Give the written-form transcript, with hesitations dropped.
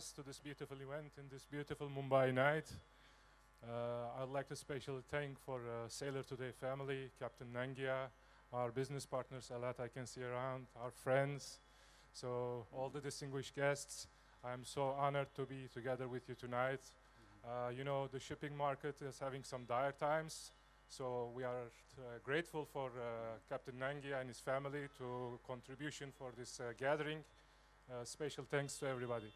us to this beautiful event in this beautiful Mumbai night. I'd like to specially thank for Sailor Today family, Captain Nangia, our business partners, a lot I can see around, our friends, so all the distinguished guests. I'm so honored to be together with you tonight. You know, the shipping market is having some dire times, so we are grateful for Captain Nangia and his family to contribution for this gathering. Special thanks to everybody.